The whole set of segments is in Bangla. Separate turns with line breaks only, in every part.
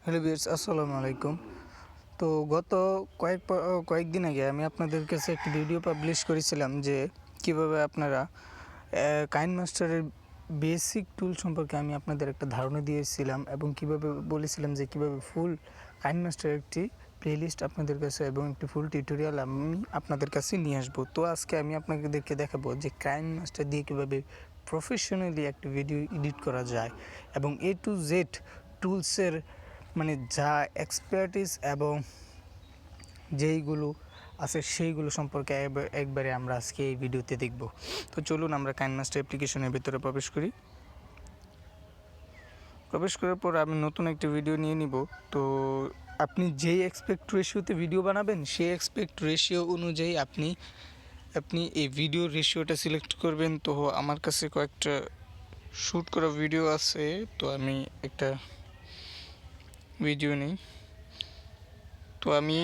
হ্যালো ভিউয়ার্স, আসসালামু আলাইকুম। তো গত কয়েকদিন আগে আমি আপনাদের কাছে একটি ভিডিও পাবলিশ করেছিলাম যে কিভাবে আপনারা কাইনমাস্টারের বেসিক টুল সম্পর্কে আমি আপনাদের একটা ধারণা দিয়েছিলাম এবং কিভাবে বলেছিলাম যে কিভাবে ফুল কাইনমাস্টারের একটি প্লেলিস্ট আপনাদের কাছে এবং একটি ফুল টিউটোরিয়াল আমি আপনাদের কাছে নিয়ে আসবো। তো আজকে আমি আপনাদেরকে দেখাবো যে কাইনমাস্টার দিয়ে কীভাবে প্রফেশনালি একটা ভিডিও এডিট করা যায় এবং A to Z টুলসের মানে যা এক্সপার্টিস এবং যেইগুলো আছে সেইগুলো সম্পর্কে একবারে আমরা আজকে এই ভিডিওতে দেখব। তো চলুন আমরা কাইনমাস্টার অ্যাপ্লিকেশনের ভিতরে প্রবেশ করি। প্রবেশ করার পর আমি নতুন একটি ভিডিও নিয়ে নিব। তো আপনি যেই এক্সপেক্ট রেশিওতে ভিডিও বানাবেন সেই এক্সপেক্ট রেশিও অনুযায়ী আপনি এই ভিডিও রেশিওটা সিলেক্ট করবেন। তো আমার কাছে কয়েকটা শ্যুট করা ভিডিও আছে, তো আমি একটা ভিডিও নিই। তো আমি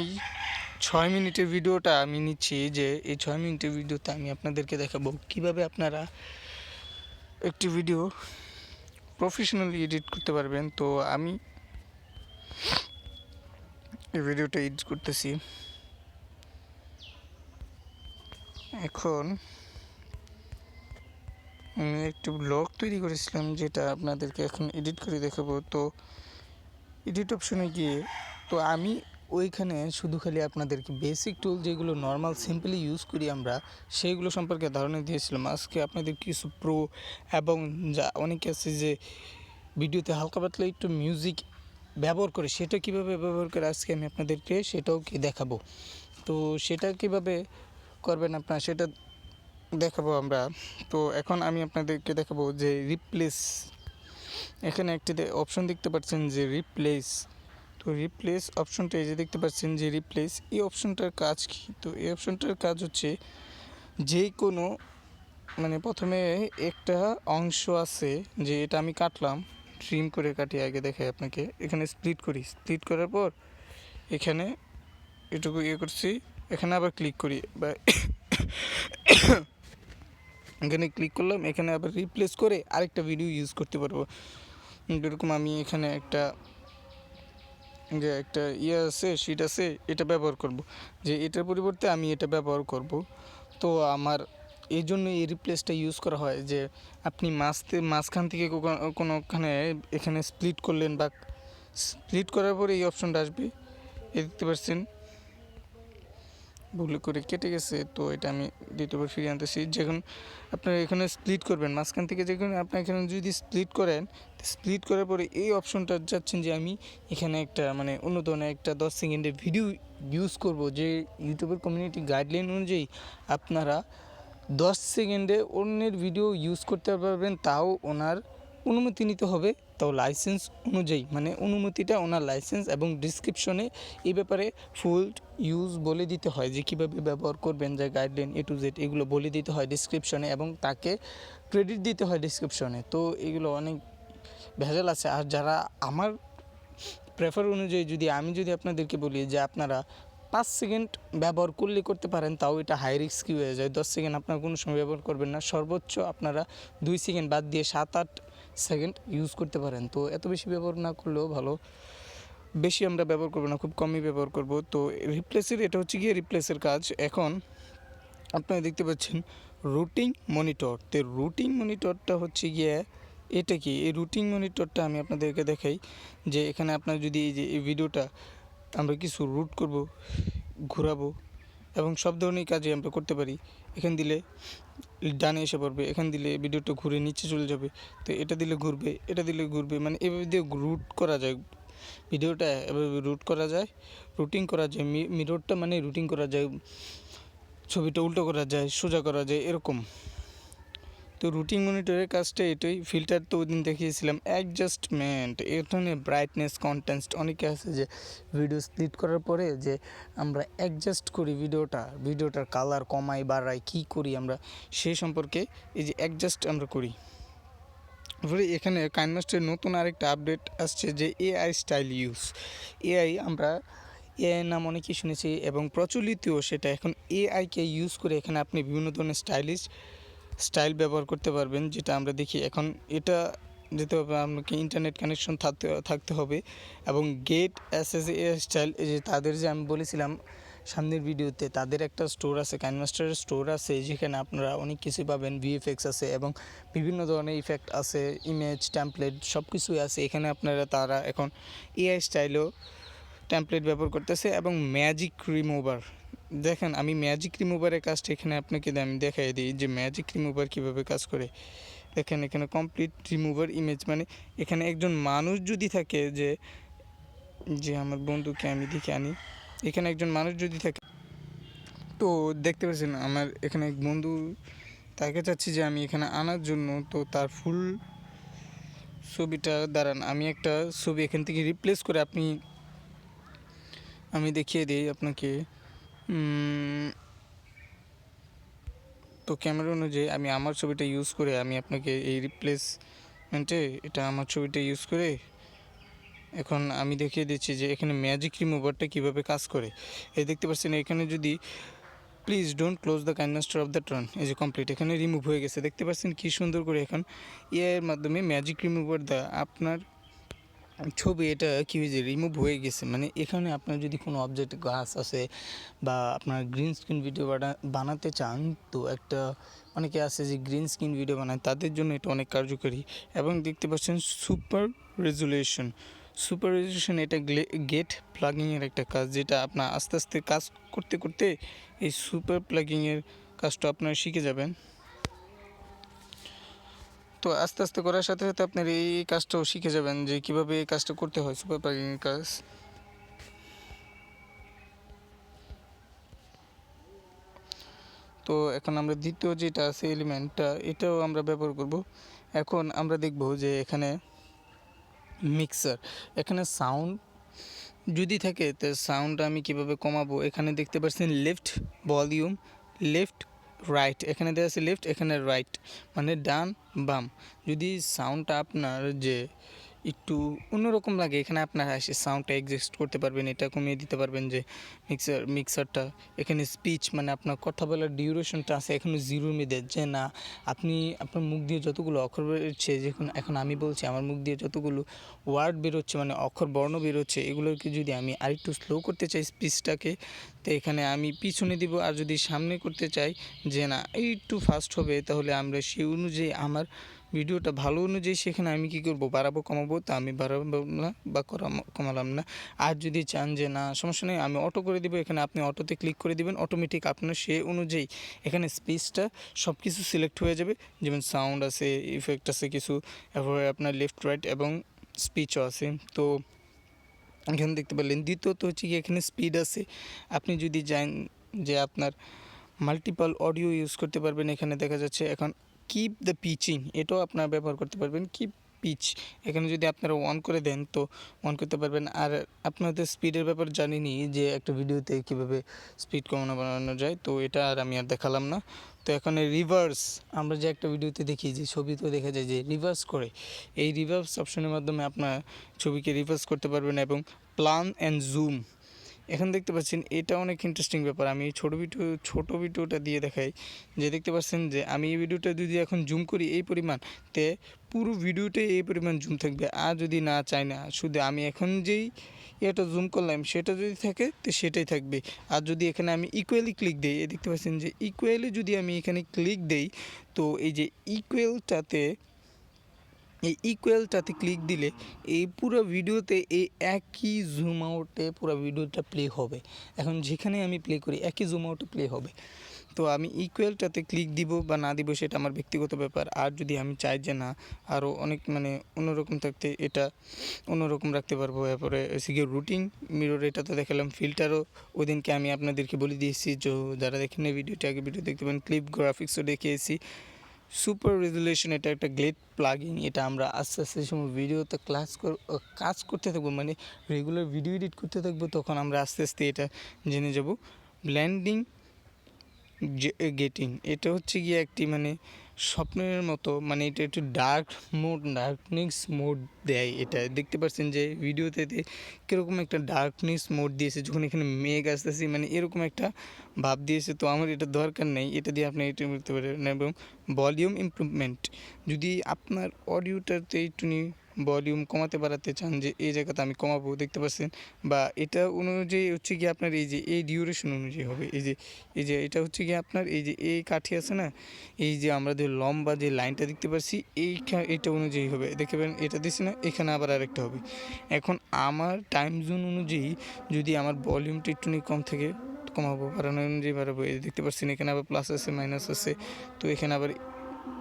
6 মিনিটের ভিডিওটা আমি নিচ্ছি, যে এই 6 মিনিটের ভিডিওতে আমি আপনাদেরকে দেখাবো কিভাবে আপনারা একটি ভিডিও প্রফেশনালি এডিট করতে পারবেন। তো আমি এই ভিডিওটা এডিট করতেছি। এখন আমি একটি ব্লগ তৈরি করেছিলাম যেটা আপনাদেরকে এখন এডিট করে দেখাবো। তো এডিট অপশনে গিয়ে তো আমি ওইখানে শুধু খালি আপনাদেরকে বেসিক টুল যেগুলো নর্মাল সিম্পলি ইউজ করি আমরা সেইগুলো সম্পর্কে ধারণা দিয়েছিলাম। আজকে আপনাদের কিছু প্রো এবং যা অনেকে আছে যে ভিডিওতে হালকা পাতলা একটু মিউজিক ব্যবহার করে সেটা কীভাবে ব্যবহার করে আজকে আমি আপনাদেরকে সেটাও কি দেখাবো। তো সেটা কিভাবে করবেন আপনারা সেটা দেখাবো আমরা। তো এখন আমি আপনাদেরকে দেখাবো যে রিপ্লেস, এখানে একটি অপশন দেখতে পাচ্ছেন যে রিপ্লেস। তো রিপ্লেস অপশনটা এই যে দেখতে পাচ্ছেন যে রিপ্লেস, এই অপশনটার কাজ কি? তো এই অপশনটার কাজ হচ্ছে যে কোনো মানে প্রথমে একটা অংশ আছে যে এটা আমি কাটলাম, ট্রিম করে কাটি, আগে দেখাই আপনাকে। এখানে স্প্লিট করি, স্প্লিট করার পর এখানে এটুকু করছি, এখানে আবার ক্লিক করি বা এখানে ক্লিক করলাম, এখানে আবার রিপ্লেস করে আরেকটা ভিডিও ইউজ করতে পারবো। যেরকম আমি এখানে একটা আছে, শিট আছে, এটা ব্যবহার করব, যে এটার পরিবর্তে আমি এটা ব্যবহার করব। তো আমার এই জন্য এই রিপ্লেসটা ইউজ করা হয় যে আপনি মাঝখান থেকে কোনোখানে এখানে স্প্লিট করলেন বা স্প্লিট করার পরে এই অপশনটা আসবে, দেখতে পাচ্ছেন ভুল করে কেটে গেছে। তো এটা আমি দ্বিতীয়বার ফিরিয়ে আনতেছি। যখন আপনারা এখানে স্প্লিট করবেন মাঝখান থেকে, যখন আপনি এখানে যদি স্প্লিট করেন, স্প্লিট করার পরে এই অপশনটা যাচ্ছেন যে আমি এখানে একটা মানে অন্য ধরনের একটা 10 সেকেন্ডের ভিডিও ইউজ করব, যে ইউটিউবের কমিউনিটি গাইডলাইন অনুযায়ী আপনারা 10 সেকেন্ডে অন্যের ভিডিও ইউজ করতে পারবেন, তাও ওনার অনুমতি নিতে হবে, তাও লাইসেন্স অনুযায়ী, মানে অনুমতিটা ওনার লাইসেন্স এবং ডিসক্রিপশনে এই ব্যাপারে ফুল ইউজ বলে দিতে হয় যে কীভাবে ব্যবহার করবেন, যে গাইডলাইন A to Z এগুলো বলে দিতে হয় ডিসক্রিপশনে এবং তাকে ক্রেডিট দিতে হয় ডিসক্রিপশনে। তো এগুলো অনেক ভেজাল আছে। আর যারা আমার প্রেফার অনুযায়ী যদি আপনাদেরকে বলি যে আপনারা 5 সেকেন্ড ব্যবহার করতে পারেন, তাও এটা হাই রিস্কি হয়ে যায়। 10 সেকেন্ড আপনারা কোনো সময় ব্যবহার করবেন না, সর্বোচ্চ আপনারা 2 সেকেন্ড বাদ দিয়ে 7-8 সেকেন্ড ইউজ করতে পারেন। তো এত বেশি ব্যবহার না করলেও ভালো, বেশি আমরা ব্যবহার করবো না, খুব কমই ব্যবহার করব। তো রিপ্লেসের এটা হচ্ছে গিয়ে রিপ্লেসের কাজ। এখন আপনারা দেখতে পাচ্ছেন রুটিং মনিটর। তো রুটিং মনিটরটা হচ্ছে গিয়ে এটা কি, এই রুটিং মনিটরটা আমি আপনাদেরকে দেখাই। যে এখানে আপনার যদি এই ভিডিওটা আমরা কিছু রুট করব, ঘোরাবো এবং সব ধরনের কাজে আমরা করতে পারি। এখান দিলে ডানে এসে পড়বে, এখান দিলে ভিডিওটা ঘুরে নিচে চলে যাবে, তো এটা দিলে ঘুরবে, এটা দিলে ঘুরবে, মানে এভাবে দিয়ে রুট করা যায় ভিডিওটা, এভাবে রুট করা যায়, রুটিং করা যায়। মিররটা মানে রুটিং করা যায়, ছবিটা উল্টো করা যায়, সোজা করা যায়, এরকম। তো রুটিং মনিটরের কাজটা এটাই। ফিল্টার তো ওই দিন দেখিয়েছিলাম, অ্যাডজাস্টমেন্ট, এখানে ব্রাইটনেস, কন্ট্রাস্ট, অনেকে আছে যে ভিডিও স্প্লিট করার পরে যে আমরা অ্যাডজাস্ট করি ভিডিওটার কালার কমাই বাড়াই কী করি আমরা, সেই সম্পর্কে এই যে অ্যাডজাস্ট আমরা করি। তারপরে এখানে কাইনমাস্টারের নতুন আরেকটা আপডেট আসছে যে AI স্টাইল ইউজ। আমরা AI নাম অনেকেই শুনেছি এবং প্রচলিতও সেটা। এখন AIকে ইউজ করে এখানে আপনি বিভিন্ন ধরনের স্টাইল ব্যবহার করতে পারবেন, যেটা আমরা দেখি। এখন এটা যেতে হবে, আপনাকে ইন্টারনেট কানেকশন থাকতে হবে। এবং গেট এসএসএ স্টাইল, এই যে তাদের যে আমি বলেছিলাম সামনের ভিডিওতে, তাদের একটা স্টোর আছে, কাইনমাস্টারের স্টোর আছে, যেখানে আপনারা অনেক কিছু পাবেন। ভিএফএক্স আছে এবং বিভিন্ন ধরনের ইফেক্ট আছে, ইমেজ টেমপ্লেট সব কিছুই আছে এখানে। তারা এখন এআই স্টাইলও টেমপ্লেট ব্যবহার করতেছে এবং ম্যাজিক রিমুভার। দেখেন আমি ম্যাজিক রিমুভারের কাজটা এখানে আপনাকে আমি দেখাই দিই যে ম্যাজিক রিমুভার কীভাবে কাজ করে। দেখেন এখানে কমপ্লিট রিমুভার ইমেজ, মানে এখানে একজন মানুষ যদি থাকে, যে যে আমার বন্ধুকে আমি দেখে আনি, এখানে একজন মানুষ যদি থাকে, তো দেখতে পাচ্ছেন আমার এখানে এক বন্ধু, তাকে চাচ্ছি যে আমি এখানে আনার জন্য। তো তার ফুল ছবিটা দাঁড়ান, আমি একটা ছবি এখান থেকে রিপ্লেস করে আমি দেখিয়ে দিই আপনাকে। তো ক্যামেরা অনুযায়ী আমি আমার ছবিটা ইউজ করে আমি আপনাকে এই রিপ্লেসমেন্টে এটা আমার ছবিটা ইউজ করে এখন আমি দেখিয়ে দিচ্ছি যে এখানে ম্যাজিক রিমুভারটা কীভাবে কাজ করে। এই দেখতে পাচ্ছেন এখানে যদি please don't close the KineMaster of the turn, এই যে কমপ্লিট এখানে রিমুভ হয়ে গেছে। দেখতে পাচ্ছেন কী সুন্দর করে এখন এর মাধ্যমে ম্যাজিক রিমুভার দেওয়া আপনার ছবি এটা কী হয়েছে, রিমুভ হয়ে গেছে। মানে এখানে আপনার যদি কোনো অবজেক্ট গাছ আছে বা আপনার গ্রিন স্ক্রিন ভিডিও বানাতে চান, তো একটা অনেকে আছে যে গ্রিন স্ক্রিন ভিডিও বানায়, তাদের জন্য এটা অনেক কার্যকরী। এবং দেখতে পাচ্ছেন সুপার রেজুলেশন। সুপার রেজুলেশন এটা গেট প্লাগিংয়ের একটা কাজ, যেটা আপনার আস্তে আস্তে কাজ করতে করতে এই সুপার প্লাগিংয়ের কাজটা আপনারা শিখে যাবেন। তো আস্তে আস্তে করার সাথে সাথে আপনার এই কাজটাও শিখে যাবেন যে কীভাবে এই কাজটা করতে হয়, সুপার প্লাগিংয়ের কাজ। তো এখন আমরা দ্বিতীয় যেটা আছে এলিমেন্টটা, এটাও আমরা ব্যবহার করব। এখন আমরা দেখব যে এখানে মিক্সার, এখানে সাউন্ড যদি থাকে তো সাউন্ড আমি কিভাবে কমাবো। এখানে দেখতে পাচ্ছেন লেফট ভলিউম, লেফট রাইট, এখানে দেওয়া আছে লেফট, এখানে রাইট, মানে ডান বাম। যদি সাউন্ডটা আপনার যে একটু অন্যরকম লাগে, এখানে আপনারা এসে সাউন্ডটা অ্যাডজাস্ট করতে পারবেন, এটা কমিয়ে দিতে পারবেন। যে মিক্সারটা এখানে স্পিচ, মানে আপনার কথা বলার ডিউরেশনটা আছে এখানে জিরোর মধ্যে, যে না আপনি আপনার মুখ দিয়ে যতগুলো অক্ষর বেরোচ্ছে, এখন আমি বলছি আমার মুখ দিয়ে যতগুলো ওয়ার্ড বেরোচ্ছে, মানে অক্ষর বর্ণ বেরোচ্ছে, এগুলোকে যদি আমি আরেকটু স্লো করতে চাই স্পিচটাকে, তো এখানে আমি পিছনে দিব। আর যদি সামনে করতে চাই যে না একটু ফাস্ট হবে, তাহলে আমরা সেই অনুযায়ী আমার ভিডিওটা ভালো অনুযায়ী সেখানে আমি কী করবো, বাড়াবো কমাবো, তা আমি বাড়াবো না বা কমালাম না। আর যদি চান যে না সমস্যা নেই আমি অটো করে দেবো, এখানে আপনি অটোতে ক্লিক করে দিবেন, অটোমেটিক আপনার সে অনুযায়ী এখানে স্পেসটা সব কিছু সিলেক্ট হয়ে যাবে। যেমন সাউন্ড আছে, ইফেক্ট আছে কিছু, এরপরে আপনার লেফট রাইট এবং স্পিচও আছে। তো এখানে দেখতে পারলেন। দ্বিতীয়ত হচ্ছে কি এখানে স্পিড আছে, আপনি যদি চান যে আপনার মাল্টিপল অডিও ইউজ করতে পারবেন। এখানে দেখা যাচ্ছে এখন কিপ দ্য পিচিং, এটাও আপনারা ব্যবহার করতে পারবেন। কিপ পিচ এখানে যদি আপনারা অন করে দেন তো অন করতে পারবেন। আর আপনাদের স্পিডের ব্যাপার জানিনি যে একটা ভিডিওতে কীভাবে স্পিড কমানো বানানো যায়, তো এটা আর আমি আর দেখালাম না। তো এখন রিভার্স, আমরা যে একটা ভিডিওতে দেখি যে ছবিতেও দেখা যায় যে রিভার্স করে, এই রিভার্স অপশনের মাধ্যমে আপনার ছবিকে রিভার্স করতে পারবেন। এবং প্লান অ্যান্ড জুম, এখন দেখতে পাচ্ছেন এটা অনেক ইন্টারেস্টিং ব্যাপার। আমি ছোট ভিডিওটা দিয়ে দেখাই, যে দেখতে পাচ্ছেন যে আমি এই ভিডিওটা যদি এখন জুম করি এই পরিমাণ, তে পুরো ভিডিওটাই এই পরিমাণ জুম থাকবে। আর যদি না চাই না, শুধু আমি এখন যেই এটা জুম করলাম সেটা যদি থাকে তো সেটাই থাকবে। আর যদি এখানে আমি ইকুয়ালি ক্লিক দিই, দেখতে পাচ্ছেন যে ইকুয়ালি যদি আমি এখানে ক্লিক দিই, তো এই যে এই ইকুয়ালটাতে ক্লিক দিলে এই পুরো ভিডিওতে এই একই জুম আউটে পুরো ভিডিওটা প্লে হবে। এখন যেখানে আমি প্লে করি একই জুম আউটে প্লে হবে। তো আমি ইকুয়ালটাতে ক্লিক দিব বা না দিব সেটা আমার ব্যক্তিগত ব্যাপার। আর যদি আমি চাই যে না আরও অনেক মানে অন্যরকম থাকতে, এটা অন্যরকম রাখতে পারবো। এরপরে সিকিউর রুটিং মিরর, এটা তো দেখালাম। ফিল্টারও ওই দিনকে আমি আপনাদেরকে বলে দিয়েছি, যে যারা দেখেন এই ভিডিওটি আগে ভিডিও দেখতে পারেন। ক্লিপ গ্রাফিক্সও দেখিয়েছি। সুপার রেজুলেশন এটা একটা গ্লেড প্লাগিং, এটা আমরা আস্তে আস্তে সময় ভিডিওতে কাজ করতে থাকবো, মানে রেগুলার ভিডিও এডিট করতে থাকবো, তখন আমরা আস্তে আস্তে এটা জেনে যাব। ব্লেন্ডিং গেটিং, এটা হচ্ছে গিয়ে একটি মানে স্বপ্নের মতো, মানে এটা একটু ডার্কনেস মোড দেয়। এটা দেখতে পাচ্ছেন যে ভিডিওতে কীরকম একটা ডার্কনেস মোড দিয়েছে, যখন এখানে মেঘ আসতেছে মানে এরকম একটা ভাব দিয়েছে। তো আমার এটা দরকার নেই, এটা দিয়ে আপনি এটা করতে পারেন। এবং ভলিউম ইমপ্রুভমেন্ট, যদি আপনার অডিওটাতে একটুখানি ভলিউম কমাতে বাড়াতে চান, যে এই জায়গাতে আমি কমাবো, দেখতে পাচ্ছেন, বা এটা অনুযায়ী হচ্ছে কি আপনার এই যে এই ডিউরেশন অনুযায়ী হবে। এই যে এটা হচ্ছে কি আপনার এই যে এই কাঠি আছে না, এই যে আমরা যে লম্বা যে লাইনটা দেখতে পাচ্ছি এটা অনুযায়ী হবে। দেখতে পারেন এটা দিচ্ছি না, এখানে আবার আরেকটা হবে। এখন আমার টাইম জোন অনুযায়ী যদি আমার ভলিউমটা একটুখানি কম থেকে কমাবো, বাড়ানো অনুযায়ী বাড়াবো। এই দেখতে পাচ্ছেন এখানে আবার প্লাস আছে, মাইনাস আছে। তো এখানে আবার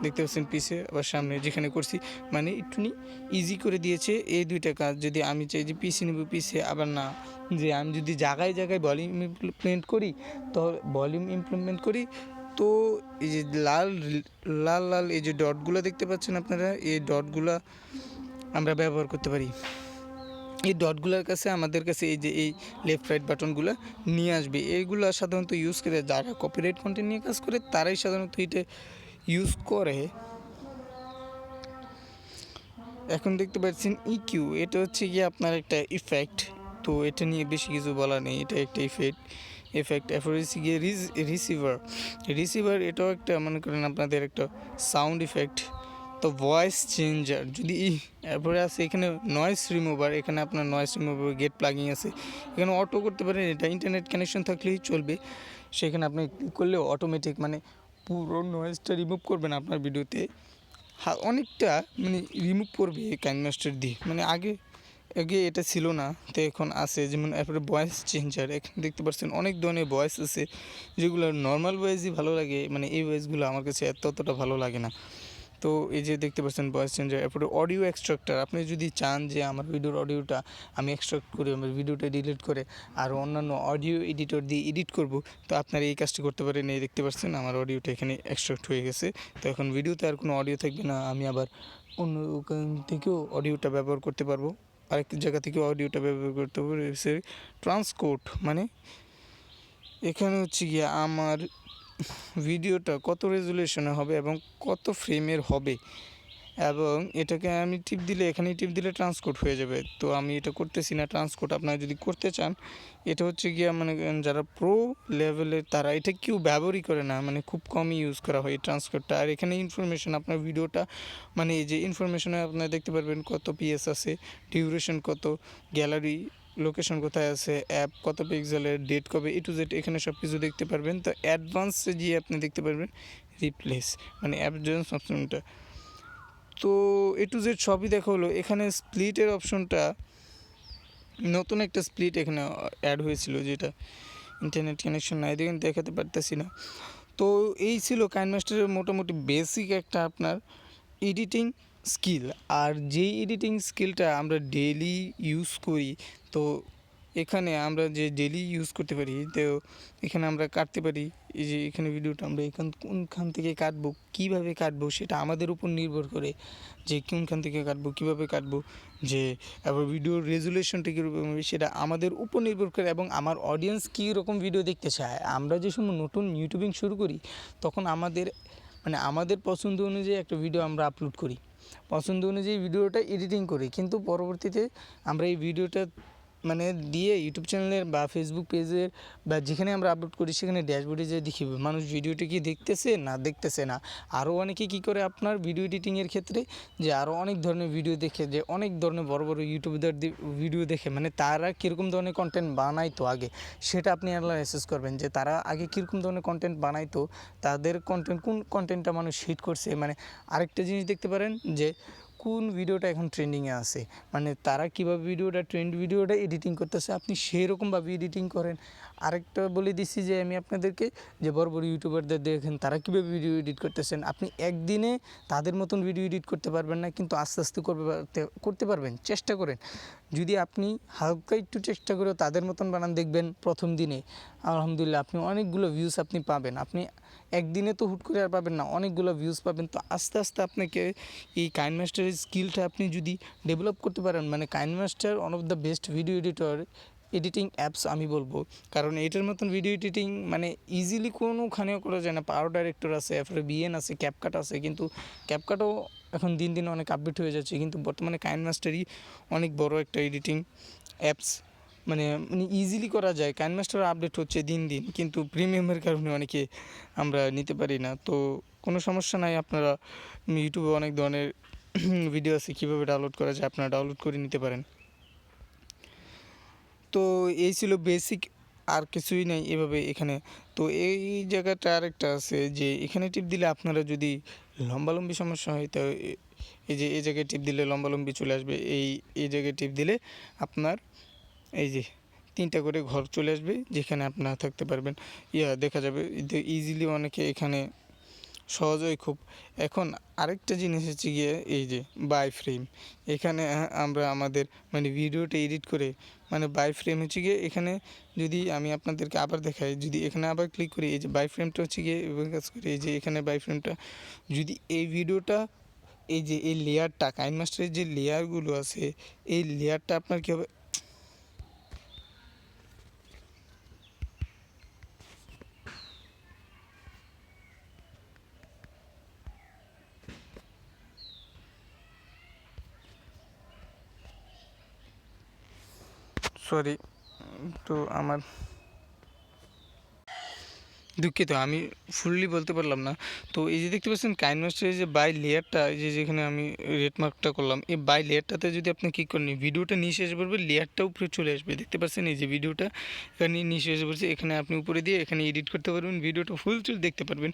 দেখতে পাচ্ছেন পিছে আবার সামনে, যেখানে করছি মানে একটুখানি ইজি করে দিয়েছে এই দুইটা কাজ। যদি আমি চাই যে পিছে নেব, পিছে আবার না, যে আমি যদি জায়গায় জায়গায় ভলিউম ইমপ্লিমেন্ট করি, তো এই যে লাল এই যে ডটগুলো দেখতে পাচ্ছেন আপনারা, এই ডটগুলো আমরা ব্যবহার করতে পারি। এই ডটগুলোর কাছে আমাদের কাছে এই যে এই লেফট রাইট বাটনগুলো নিয়ে আসবে। এইগুলো সাধারণত ইউজ করে যারা কপিরাইট কন্টেন্ট নিয়ে কাজ করে, তারাই সাধারণত এটা ইউজ করে। এখন দেখতে পাচ্ছেন ইকিউ, এটা হচ্ছে গিয়ে আপনার একটা ইফেক্ট। তো এটা নিয়ে বেশি কিছু বলা নেই, এটা একটা এফেক্ট। এরপর হচ্ছে গিয়ে রিসিভার, এটাও একটা মনে করেন আপনাদের একটা সাউন্ড ইফেক্ট। তো ভয়েস চেঞ্জার, যদি এরপরে আছে এখানে নয়েজ রিমুভার, এখানে আপনার নয়েজ রিমুভার গেট প্লাগিং আছে, এখানে অটো করতে পারেন। এটা ইন্টারনেট কানেকশন থাকলেই চলবে, সেখানে আপনি ক্লিক করলে অটোমেটিক মানে পুরো নয়েজটা রিমুভ করবেন আপনার ভিডিওতে। অনেকটা মানে রিমুভ করবে কাইনমাস্টার দিয়ে, মানে আগে এটা ছিল না, তো এখন আছে। যেমন এরপরে ভয়েস চেঞ্জার, এখানে দেখতে পাচ্ছেন অনেক ধরনের ভয়েস আছে, যেগুলো নর্মাল ভয়েসই ভালো লাগে, মানে এই ভয়েসগুলো আমার কাছে অতটা ভালো লাগে না। তো এই যে দেখতে পাচ্ছেন ভয়েস চেঞ্জার। এরপরে অডিও এক্সট্রাক্টর, আপনি যদি চান যে আমার ভিডিওর অডিওটা আমি এক্সট্রাক্ট করে আমার ভিডিওটা ডিলিট করে আর অন্যান্য অডিও এডিটর দিয়ে এডিট করব, তো আপনারা এই কাজটি করতে পারেন। এই দেখতে পাচ্ছেন আমার অডিওটা এখানে এক্সট্রাক্ট হয়ে গেছে। তো এখন ভিডিওতে আর কোনো অডিও থাকবে না, আমি আবার অন্য ওখান থেকেও অডিওটা ব্যবহার করতে পারবো, আরেক জায়গা থেকেও অডিওটা ব্যবহার করতে পারবো। ট্রান্সকোড, মানে এখানে হচ্ছে গিয়ে আমার ভিডিওটা কত রেজুলেশনে হবে এবং কত ফ্রেমের হবে, এবং এটাকে আমি টিপ দিলে, এখানে টিপ দিলে ট্রান্সকোড হয়ে যাবে। তো আমি এটা করতেছি না ট্রান্সকোড। আপনারা যদি করতে চান, এটা হচ্ছে গিয়ে মানে যারা প্রো লেভেলের তারা এটা কেউ ব্যবহারই করে না, মানে খুব কমই ইউজ করা হয় এই ট্রান্সকোডটা। আর এখানে ইনফরমেশন, আপনার ভিডিওটা মানে এই যে ইনফরমেশনে আপনারা দেখতে পারবেন কত পিএস আছে, ডিউরেশন কত, গ্যালারি লোকেশন কোথায় আছে, অ্যাপ কত পিক্সেলের, ডেট কবে, টু জেড এখানে সব কিছু দেখতে পারবেন। তো অ্যাডভান্সে গিয়ে আপনি দেখতে পারবেন রিপ্লেস, মানে অ্যাডভান্স অপশনটা। তো টু জেড সবই দেখা হলো। এখানে স্প্লিটের অপশনটা, নতুন একটা স্প্লিট এখানে অ্যাড হয়েছিল, যেটা ইন্টারনেট কানেকশন নাই দেখেন দেখাতে পারতেছি না। তো এই ছিল কাইনমাস্টারের মোটামুটি বেসিক একটা আপনার এডিটিং স্কিল। আর যেই এডিটিং স্কিলটা আমরা ডেইলি ইউজ করি, তো এখানে আমরা যে ডেইলি ইউজ করতে পারি, তো এখানে আমরা কাটতে পারি। এই যে এখানে ভিডিওটা আমরা কোনখান থেকে কাটবো, কীভাবে কাটবো, সেটা আমাদের উপর নির্ভর করে, যে কোনখান থেকে কাটবো, কীভাবে কাটবো, যে আবার ভিডিওর রেজুলেশনটা কীরকম হবে, সেটা আমাদের উপর নির্ভর করে। এবং আমার অডিয়েন্স কী রকম ভিডিও দেখতে চায়, আমরা যে সময় নতুন ইউটিউবিং শুরু করি, তখন আমাদের পছন্দ অনুযায়ী একটা ভিডিও আমরা আপলোড করি, পছন্দ অনুযায়ী ভিডিওটা এডিটিং করি, কিন্তু পরবর্তীতে আমরা এই ভিডিওটা মানে দিয়ে ইউটিউব চ্যানেলের বা ফেসবুক পেজের বা যেখানে আমরা আপলোড করি, সেখানে ড্যাশবোর্ডে যেয়ে দেখি মানুষ ভিডিওটি কি দেখতেছে না দেখতেছে না। আরও অনেকে কী করে আপনার ভিডিও এডিটিংয়ের ক্ষেত্রে, যে আরও অনেক ধরনের ভিডিও দেখে, যে অনেক ধরনের বড় বড় ইউটিউবারদের ভিডিও দেখে, মানে তারা কীরকম ধরনের কন্টেন্ট বানাইতো আগে, সেটা আপনি অ্যানালাইসিস করবেন, যে তারা আগে কীরকম ধরনের কন্টেন্ট বানাইতো, তাদের কোন কন্টেন্টটা মানুষ হিট করছে। মানে আরেকটা জিনিস দেখতে পারেন যে কোন ভিডিওটা এখন ট্রেন্ডিংয়ে আছে, মানে তারা কীভাবে ভিডিওটা এডিটিং করতেছে, আপনি সেরকমভাবে এডিটিং করেন। আরেকটা বলে দিচ্ছি যে আমি আপনাদেরকে, যে বড় বড় ইউটিউবারদের দেখেন তারা কীভাবে ভিডিও এডিট করতেছেন, আপনি একদিনে তাদের মতন ভিডিও এডিট করতে পারবেন না, কিন্তু আস্তে আস্তে করতে পারবেন, চেষ্টা করেন। যদি আপনি হালকা একটু চেষ্টা করেও তাদের মতন বানান, দেখবেন প্রথম দিনে আলহামদুলিল্লাহ আপনি অনেকগুলো ভিউজ আপনি পাবেন। আপনি একদিনে তো হুট করে আর পাবেন না, অনেকগুলো ভিউজ পাবেন। তো আস্তে আস্তে আপনাকে এই কাইনমাস্টারের স্কিলটা আপনি যদি ডেভেলপ করতে পারেন, মানে KineMaster one of the best video editor editing apps আমি বলবো, কারণ এটার মতন ভিডিও এডিটিং মানে ইজিলি কোনোখানেও করা যায় না। পাওয়ার ডাইরেক্টর আছে, এরপরে বিএন আছে, ক্যাপকাট আছে, কিন্তু ক্যাপকাটও এখন দিন দিন অনেক আপডেট হয়ে যাচ্ছে, কিন্তু বর্তমানে কাইনমাস্টারই অনেক বড় একটা এডিটিং অ্যাপস, মানে ইজিলি করা যায়। কাইনমাস্টার আপডেট হচ্ছে দিন দিন, কিন্তু প্রিমিয়ামের কারণে অনেকে আমরা নিতে পারি না। তো কোনো সমস্যা নাই, আপনারা ইউটিউবে অনেক ধরনের ভিডিও আছে কীভাবে ডাউনলোড করা যায়, আপনারা ডাউনলোড করে নিতে পারেন। তো এই ছিল বেসিক, আর কিছুই নেই এভাবে এখানে। তো এই জায়গাটা আরেকটা আছে যে এখানে টিপ দিলে আপনারা যদি লম্বালম্বি সমস্যা হয়, তো এই যে এই জায়গায় টিপ দিলে লম্বালম্বি চলে আসবে, এই জায়গায় টিপ দিলে আপনার এই যে 3টা করে ঘর চলে আসবে, যেখানে আপনারা থাকতে পারবেন, দেখা যাবে ইজিলি। অনেকে এখানে সহজেই খুব। এখন আরেকটা জিনিস হচ্ছে গিয়ে এই যে বাই ফ্রেম, এখানে আমরা আমাদের মানে ভিডিওটা এডিট করে মানে বাই ফ্রেম হচ্ছে গিয়ে এখানে, যদি আমি আপনাদেরকে আবার দেখাই, যদি এখানে আবার ক্লিক করি, এই যে বাই ফ্রেমটা হচ্ছে গিয়ে এবং কাজ করি, এই যে এখানে বাই ফ্রেমটা, যদি এই ভিডিওটা এই যে এই লেয়ারটা কাইনমাস্টারের যে লেয়ারগুলো আছে, এই লেয়ারটা আপনার কী হবে, সরি তো আমার দুঃখিত, আমি ফুললি বলতে পারলাম না। তো এই যে দেখতে পাচ্ছেন কাইনমাস্টারের যে বাই লেয়ারটা, এই যে যেখানে আমি রেড মার্কটা করলাম, এই বাই লেয়ারটাতে যদি আপনি ক্লিক করেন, ভিডিওটা নিচে এসে পড়বে, লেয়ারটা উপরে চলে আসবে। দেখতে পাচ্ছেন এই যে ভিডিওটা এখানে নিচে এসে পড়ছে, এখানে আপনি উপরে দিয়ে এখানে এডিট করতে পারবেন, ভিডিওটা ফুল চুল দেখতে পারবেন।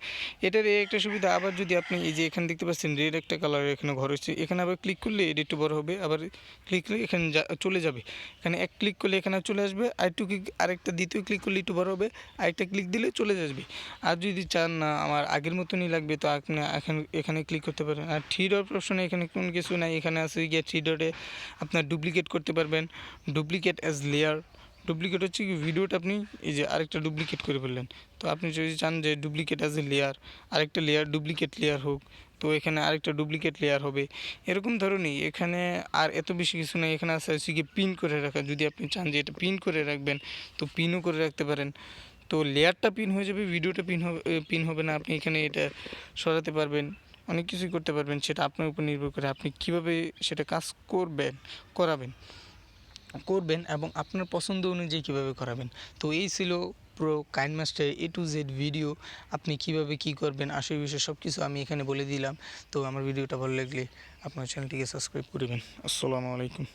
এটার এই একটা সুবিধা। আবার যদি আপনি এই যে এখানে দেখতে পাচ্ছেন রেড একটা কালার এখানে ঘর হচ্ছে, এখানে আবার ক্লিক করলে এডিটটা বড় হবে, আবার ক্লিক করলে এখানে চলে যাবে, এখানে এক ক্লিক করলে এখানে চলে আসবে, আরেকটু ক্লিক, আরেকটা দ্বিতীয় ক্লিক করলে একটু বড় হবে, আরেকটা ক্লিক দিলে চলে আসবে। আর যদি চান না আমার আগের মতনই লাগবে, তো আপনি এখানে ক্লিক করতে পারেন। আর থ্রি ডট অপশনে এখানে কোনো কিছু নাই, এখানে আছে গিয়ে থ্রি ডটে আপনার ডুপ্লিকেট করতে পারবেন, ডুপ্লিকেট অ্যাজ লেয়ার। ডুপ্লিকেট হচ্ছে কি ভিডিওটা আপনি এই যে আরেকটা ডুপ্লিকেট করে ফেললেন, তো আপনি যদি চান যে ডুপ্লিকেট অ্যাজ এ লেয়ার, আরেকটা লেয়ার ডুপ্লিকেট লেয়ার হোক, তো এখানে আরেকটা ডুপ্লিকেট লেয়ার হবে, এরকম ধরনই। এখানে আর এত বেশি কিছু নেই। এখানে আছে কি পিন করে রাখা, যদি আপনি চান যে এটা পিন করে রাখবেন, তো পিনও করে রাখতে পারেন। তো লেয়ারটা পিন হয়ে যাবে, ভিডিওটা পিন হবে না। আপনি এখানে এটা সরাতে পারবেন, অনেক কিছুই করতে পারবেন, সেটা আপনার উপর নির্ভর করে আপনি কীভাবে সেটা কাজ করবেন এবং আপনার পছন্দ অনুযায়ী কীভাবে করাবেন। তো এই ছিল পুরো KineMaster A to Z video, আপনি কীভাবে কী করবেন আসল বিষয়ে সব কিছু আমি এখানে বলে দিলাম। তো আমার ভিডিওটা ভালো লাগলে আপনার চ্যানেলটিকে সাবস্ক্রাইব করবেন। আসসালামু আলাইকুম।